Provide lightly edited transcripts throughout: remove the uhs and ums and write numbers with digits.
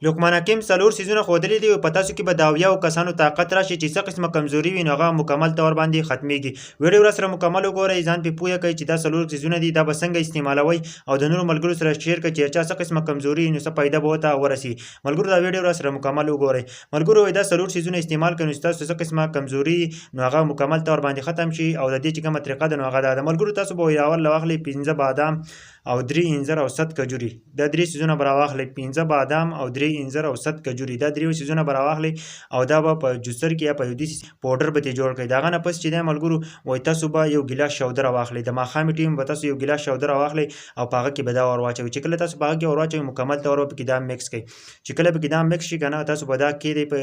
لقمان حکیم څلور سیزونه ښودلي دي په تاسو کې به د اویاو کسانو طاقت راشي چې څه قسمه کمزوري وي نو هغه مکمل طور باندې ختمیږي. ویډیو راسره مکمل وګورئ، ځان پې پوهه کړئ چې دا څلور سیزونه دي دا به څنګه استعمالوئ او د نورو ملګرو سره شیر کړئ چې چا څه قسمه کمزوري نو څه فایده به ورته ورسي. ملګرو دا ویډیو راسره مکمل وګورئ. ملګرو دا څلور سیزونه استعمال کړئ نو ستاسو څه قسمه کمزوري نو هغه مکمل طور باندې ختم شي او د دې چې کومه طریقه ده نو هغه ده. ملګرو تاسو به اول واخلئ 15 بادام او 3 انځر او 100 کجوري، دا درې سیزونه به راواخلئ. 15 بادام او 3 انځر او 100 کجوري دا درې سیزونه به راواخلئ او دا به په جوسر کې یا په یو داسې پاوډر به ترې جوړ کړئ. د هغه نه پس چې دی ملګرو وایي تاسو به یو ګیلاس شوده راواخلئ، د ماښامې ټیم به تاسو یو ګیلاس شوده راواخلئ او په هغه کې به دا ور واچوئ. چې کله تاسو په هغه کې ور واچوئ مکمل طور پکې دا میکس کړئ. چې کله پکې دا میکس شي که نه تاسو به دا کېږدئ په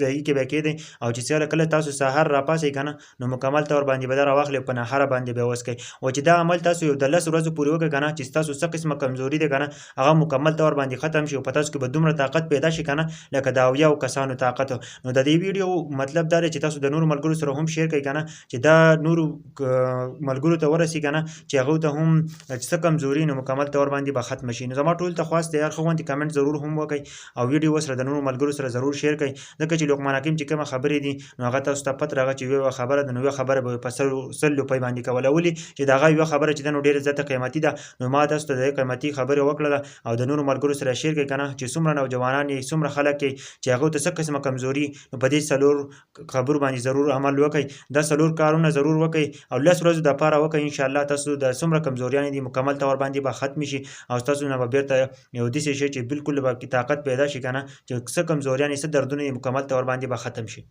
ځای کې به کېږدئ او چې کله تاسو سهار راپاڅئ که نه نو مکمل طور باندې به دا راواخلئ په نهاره باندې به یې وڅښئ. او چې دا عمل تاسو یو د 10 ورځو پورې وکړئ که نه چې ستاسو څه قسمه کمزوري ده که نه هغه مکمل طور باندې ختم شي او په تاسو کې به دومره طاقت پیدا شي که نه لکه د اویاو کسانو طاقت. نو د دې ویډیو مطلب دا دی چې تاسو د نورو ملګرو سره هم شیر کړئ که نه چې دا نورو ملګرو ته ورسي که نه چې هغوی ته هم څه کمزوري نو مکمل طور باندې به ختمه شي. نو زما ټول ته خواست دی هر ښه غوندې کمنټ ضرور هم وکړئ او ویډیو ورسره د نورو ملګرو سره ضرور شیر کړئ ځکه چې لقمان حکیم چې کومه خبرې دي نو هغه تاسو ته پته راغله چې یوه خبره ده نو یوه خبره به په 100 روپۍ باندې کوله ولې چې د هغه یوه خبره چې ده نو ډېره زیاته قیمتي ده. نو ما تاسو ته د دې قیمتي خبرې وکړله او د نورو ملګرو سره شیر کړئ که نه چې څومره نوجوانان یې څومره خلک یې چې هغوی ته څه قسمه کمزوري نو په دې څلور خبرو باندې ضرور عمل وکړئ. دا څلور کارونه ضرور وکړئ او 10 ورځو دپاره وکړئ انشاءالله تاسو د څومره کمزوریانې دي مکمل طور باندې به ختمې شي او ستاسو نه به بیرته یو داسې شی چې بلکل به طاقت پیدا شي که نه چې څه کمزوریانې څه دردونه یې مکمل طور باندې به ختم شي.